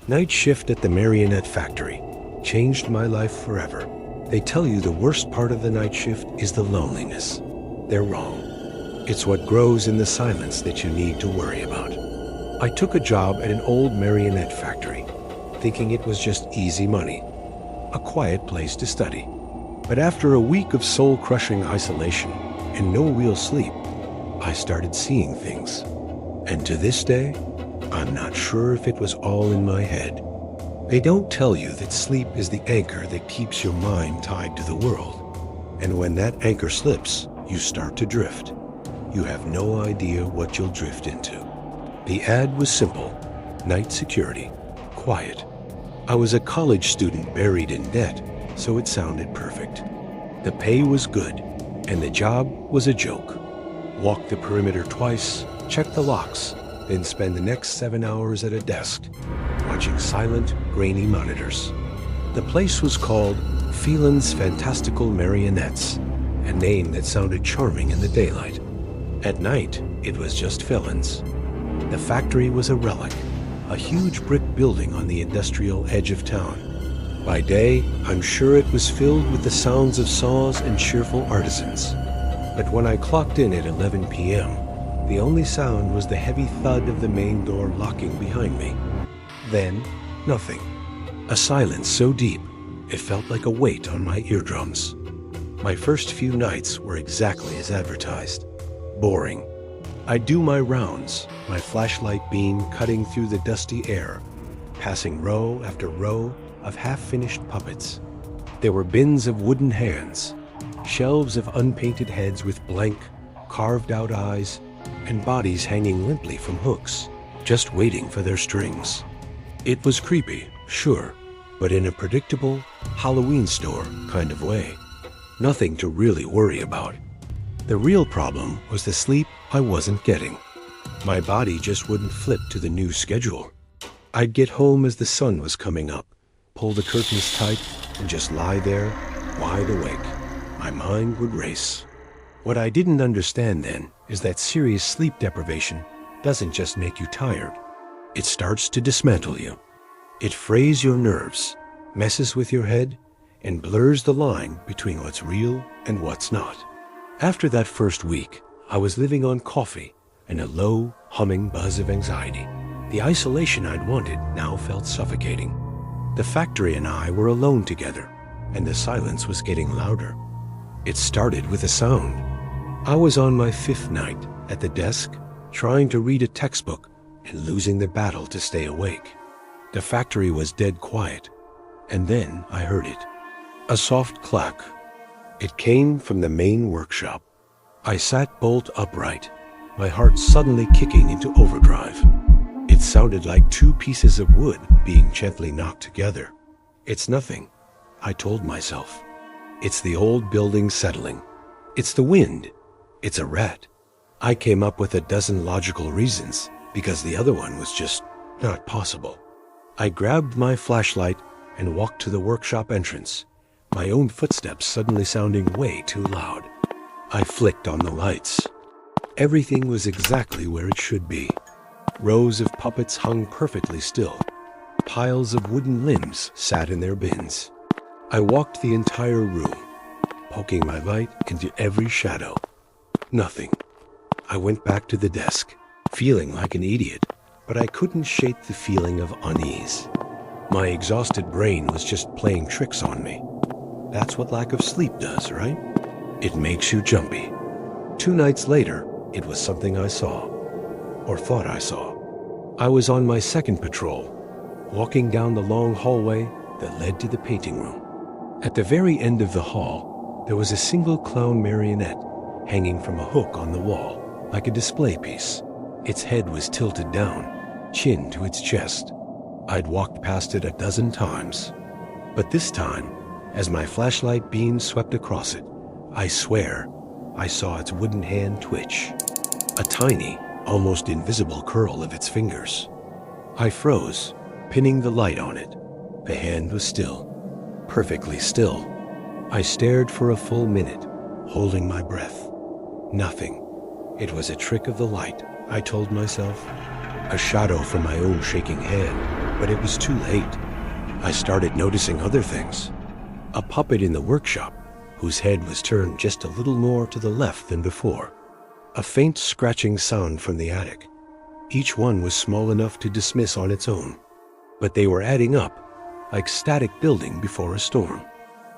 Night shift at the Marionette factory changed my life forever. They tell you the worst part of the night shift is the loneliness. They're wrong. It's what grows in the silence that you need to worry about. I took a job at an old marionette factory, thinking it was just easy money, a quiet place to study. But after a week of soul-crushing isolation and no real sleep, I started seeing things. And to this day, I'm not sure if it was all in my head. They don't tell you that sleep is the anchor that keeps your mind tied to the world. And when that anchor slips, you start to drift. You have no idea what you'll drift into. The ad was simple: night security, quiet. I was a college student buried in debt, so it sounded perfect. The pay was good, and the job was a joke. Walk the perimeter twice, check the locks, then spend the next 7 hours at a desk, watching silent, grainy monitors. The place was called Phelan's Fantastical Marionettes, a name that sounded charming in the daylight. At night, it was just Phelan's. The factory was a relic, a huge brick building on the industrial edge of town. By day, I'm sure it was filled with the sounds of saws and cheerful artisans. But when I clocked in at 11 p.m., the only sound was the heavy thud of the main door locking behind me. Then, nothing. A silence so deep, it felt like a weight on my eardrums. My first few nights were exactly as advertised. Boring. I'd do my rounds, my flashlight beam cutting through the dusty air, passing row after row of half-finished puppets. There were bins of wooden hands, shelves of unpainted heads with blank, carved-out eyes, and bodies hanging limply from hooks, just waiting for their strings. It was creepy, sure, but in a predictable, Halloween store kind of way. Nothing to really worry about. The real problem was the sleep I wasn't getting. My body just wouldn't flip to the new schedule. I'd get home as the sun was coming up, pull the curtains tight, and just lie there, wide awake. My mind would race. What I didn't understand then is that serious sleep deprivation doesn't just make you tired. It starts to dismantle you. It frays your nerves, messes with your head, and blurs the line between what's real and what's not. After that first week, I was living on coffee and a low, humming buzz of anxiety. The isolation I'd wanted now felt suffocating. The factory and I were alone together, and the silence was getting louder. It started with a sound. I was on my 5th night at the desk, trying to read a textbook and losing the battle to stay awake. The factory was dead quiet, and then I heard it. A soft clack. It came from the main workshop. I sat bolt upright, my heart suddenly kicking into overdrive. It sounded like 2 pieces of wood being gently knocked together. It's nothing, I told myself. It's the old building settling. It's the wind. It's a rat. I came up with a dozen logical reasons, because the other one was just not possible. I grabbed my flashlight and walked to the workshop entrance, my own footsteps suddenly sounding way too loud. I flicked on the lights. Everything was exactly where it should be. Rows of puppets hung perfectly still. Piles of wooden limbs sat in their bins. I walked the entire room, poking my light into every shadow. Nothing. I went back to the desk, feeling like an idiot, but I couldn't shake the feeling of unease. My exhausted brain was just playing tricks on me. That's what lack of sleep does, right? It makes you jumpy. 2 nights later, it was something I saw, or thought I saw. I was on my 2nd patrol, walking down the long hallway that led to the painting room. At the very end of the hall, there was a single clown marionette hanging from a hook on the wall, like a display piece. Its head was tilted down, chin to its chest. I'd walked past it a dozen times, but this time, as my flashlight beam swept across it, I swear I saw its wooden hand twitch, a tiny, almost invisible curl of its fingers. I froze, pinning the light on it. The hand was still, perfectly still. I stared for a full minute, holding my breath. Nothing. It was a trick of the light, I told myself. A shadow from my own shaking hand. But it was too late. I started noticing other things. A puppet in the workshop, whose head was turned just a little more to the left than before. A faint scratching sound from the attic. Each one was small enough to dismiss on its own, but they were adding up, like static building before a storm.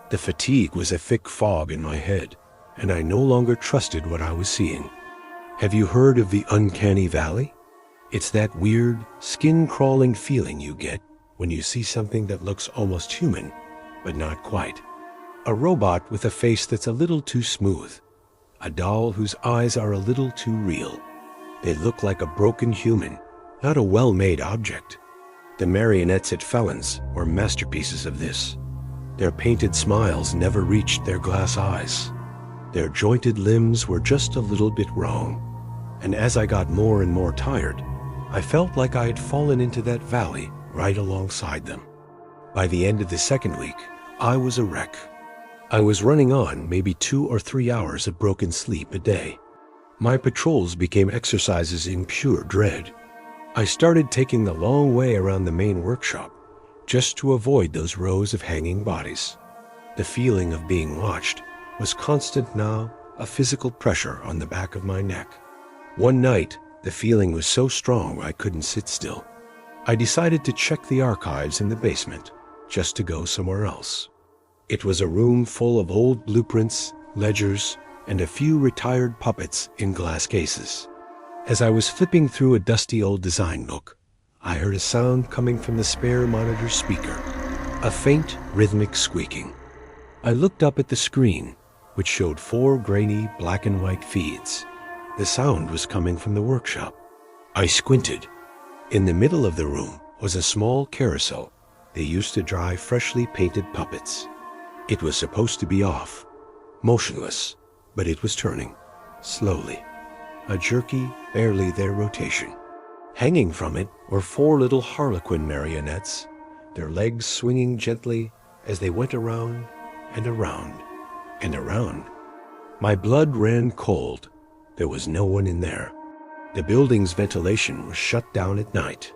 The fatigue was a thick fog in my head, and I no longer trusted what I was seeing. Have you heard of the uncanny valley? It's that weird, skin-crawling feeling you get when you see something that looks almost human, but not quite. A robot with a face that's a little too smooth. A doll whose eyes are a little too real. They look like a broken human, not a well-made object. The marionettes at Felon's were masterpieces of this. Their painted smiles never reached their glass eyes. Their jointed limbs were just a little bit wrong. And as I got more and more tired, I felt like I had fallen into that valley right alongside them. By the end of the second week, I was a wreck. I was running on maybe 2 or 3 hours of broken sleep a day. My patrols became exercises in pure dread. I started taking the long way around the main workshop, just to avoid those rows of hanging bodies. The feeling of being watched was constant now, a physical pressure on the back of my neck. One night, the feeling was so strong I couldn't sit still. I decided to check the archives in the basement, just to go somewhere else. It was a room full of old blueprints, ledgers, and a few retired puppets in glass cases. As I was flipping through a dusty old design book, I heard a sound coming from the spare monitor speaker, a faint, rhythmic squeaking. I looked up at the screen, which showed 4 grainy black and white feeds. The sound was coming from the workshop. I squinted. In the middle of the room was a small carousel they used to drive freshly painted puppets. It was supposed to be off, motionless, but it was turning, slowly. A jerky, barely there rotation. Hanging from it were 4 little harlequin marionettes, their legs swinging gently as they went around and around and around. My blood ran cold. There was no one in there. The building's ventilation was shut down at night.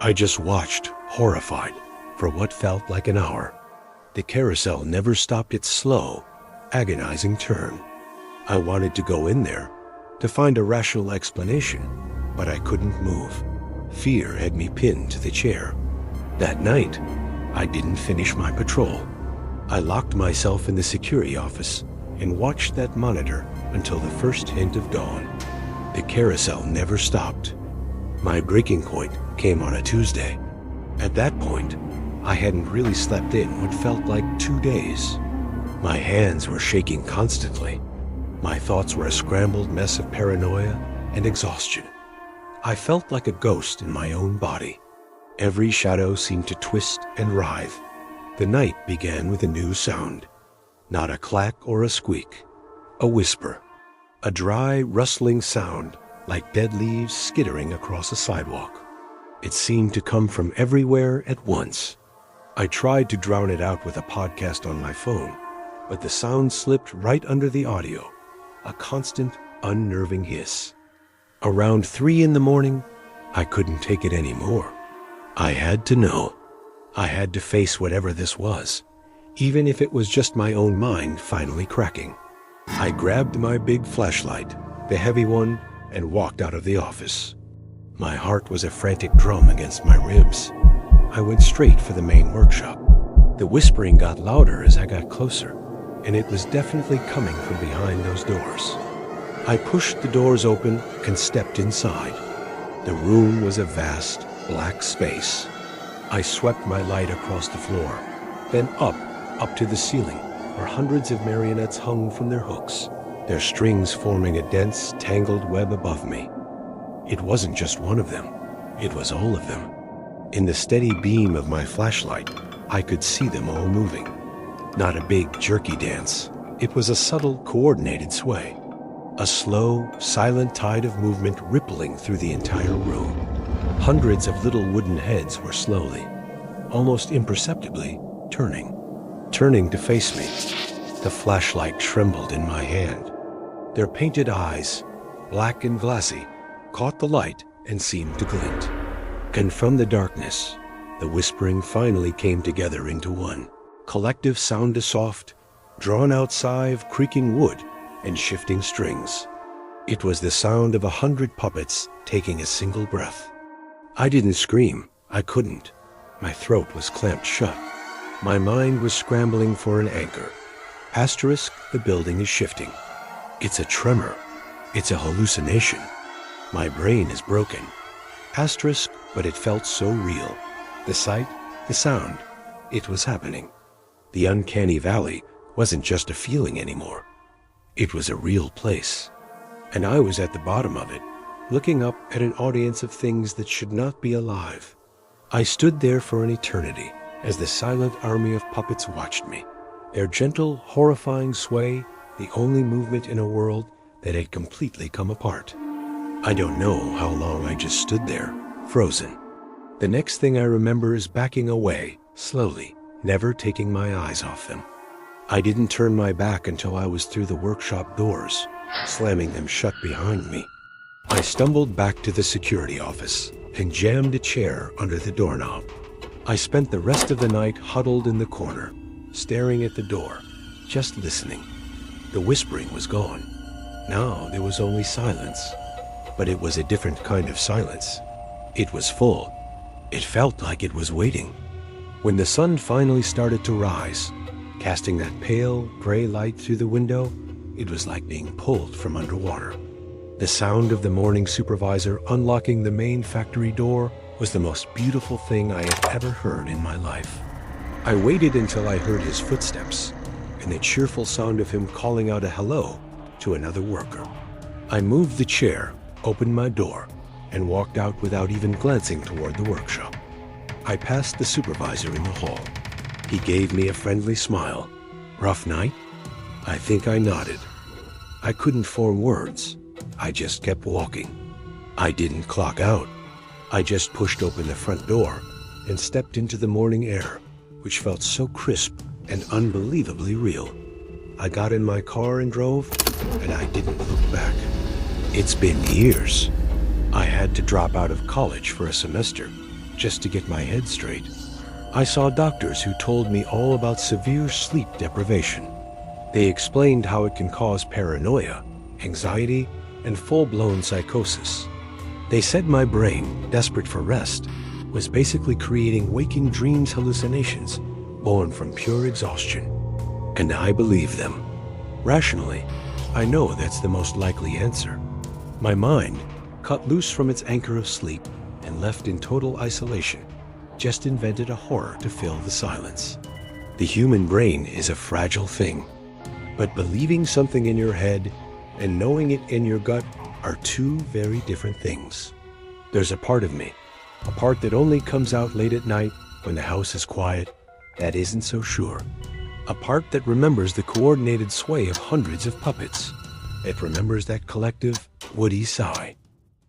I just watched, horrified, for what felt like an hour. The carousel never stopped its slow, agonizing turn. I wanted to go in there to find a rational explanation, but I couldn't move. Fear had me pinned to the chair. That night, I didn't finish my patrol. I locked myself in the security office and watched that monitor until the first hint of dawn. The carousel never stopped. My breaking point came on a Tuesday. At that point, I hadn't really slept in what felt like 2 days. My hands were shaking constantly. My thoughts were a scrambled mess of paranoia and exhaustion. I felt like a ghost in my own body. Every shadow seemed to twist and writhe. The night began with a new sound. Not a clack or a squeak. A whisper. A dry, rustling sound like dead leaves skittering across a sidewalk. It seemed to come from everywhere at once. I tried to drown it out with a podcast on my phone, but the sound slipped right under the audio, a constant, unnerving hiss. Around 3 in the morning, I couldn't take it anymore. I had to know. I had to face whatever this was, even if it was just my own mind finally cracking. I grabbed my big flashlight, the heavy one, and walked out of the office. My heart was a frantic drum against my ribs. I went straight for the main workshop. The whispering got louder as I got closer, and it was definitely coming from behind those doors. I pushed the doors open and stepped inside. The room was a vast, black space. I swept my light across the floor, then up to the ceiling, where hundreds of marionettes hung from their hooks, their strings forming a dense, tangled web above me. It wasn't just one of them. It was all of them. In the steady beam of my flashlight, I could see them all moving. Not a big, jerky dance. It was a subtle, coordinated sway. A slow, silent tide of movement rippling through the entire room. Hundreds of little wooden heads were slowly, almost imperceptibly, turning to face me. The flashlight trembled in my hand. Their painted eyes, black and glassy, caught the light and seemed to glint. And from the darkness, The whispering finally came together into one. Collective sound, a soft, drawn-out sigh of creaking wood and shifting strings. It was the sound of 100 puppets taking a single breath. I didn't scream. I couldn't. My throat was clamped shut. My mind was scrambling for an anchor. Asterisk, the building is shifting. It's a tremor. It's a hallucination. My brain is broken. Asterisk, but it felt so real. The sight, the sound, it was happening. The uncanny valley wasn't just a feeling anymore. It was a real place. And I was at the bottom of it, looking up at an audience of things that should not be alive. I stood there for an eternity as the silent army of puppets watched me. Their gentle, horrifying sway, the only movement in a world that had completely come apart. I don't know how long I just stood there, frozen. The next thing I remember is backing away, slowly, never taking my eyes off them. I didn't turn my back until I was through the workshop doors, slamming them shut behind me. I stumbled back to the security office and jammed a chair under the doorknob. I spent the rest of the night huddled in the corner, staring at the door, just listening. The whispering was gone. Now there was only silence. But it was a different kind of silence. It was full. It felt like it was waiting. When the sun finally started to rise, casting that pale, gray light through the window, it was like being pulled from underwater. The sound of the morning supervisor unlocking the main factory door was the most beautiful thing I had ever heard in my life. I waited until I heard his footsteps and the cheerful sound of him calling out a hello to another worker. I moved the chair, opened my door, and walked out without even glancing toward the workshop. I passed the supervisor in the hall. He gave me a friendly smile. Rough night? I think I nodded. I couldn't form words. I just kept walking. I didn't clock out. I just pushed open the front door and stepped into the morning air, which felt so crisp and unbelievably real. I got in my car and drove, and I didn't look back. It's been years. I had to drop out of college for a semester just to get my head straight. I saw doctors who told me all about severe sleep deprivation. They explained how it can cause paranoia, anxiety, and full-blown psychosis. They said my brain, desperate for rest, was basically creating waking dreams hallucinations born from pure exhaustion. And I believed them. Rationally, I know that's the most likely answer. My mind, cut loose from its anchor of sleep and left in total isolation, just invented a horror to fill the silence. The human brain is a fragile thing, but believing something in your head and knowing it in your gut are two very different things. There's a part of me, a part that only comes out late at night when the house is quiet, that isn't so sure. A part that remembers the coordinated sway of hundreds of puppets. It remembers that collective, woody sigh.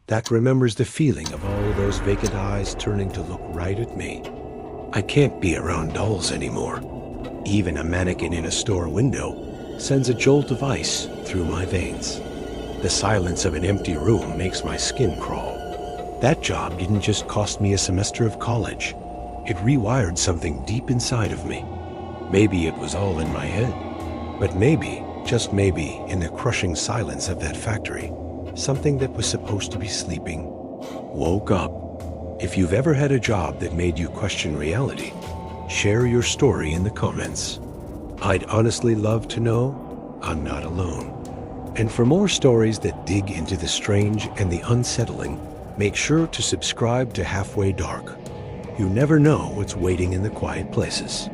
That remembers the feeling of all those vacant eyes turning to look right at me. I can't be around dolls anymore. Even a mannequin in a store window sends a jolt of ice through my veins. The silence of an empty room makes my skin crawl. That job didn't just cost me a semester of college. It rewired something deep inside of me. Maybe it was all in my head, but maybe, just maybe, in the crushing silence of that factory, something that was supposed to be sleeping woke up. If you've ever had a job that made you question reality, share your story in the comments. I'd honestly love to know I'm not alone. And for more stories that dig into the strange and the unsettling, make sure to subscribe to Halfway Dark. You never know what's waiting in the quiet places.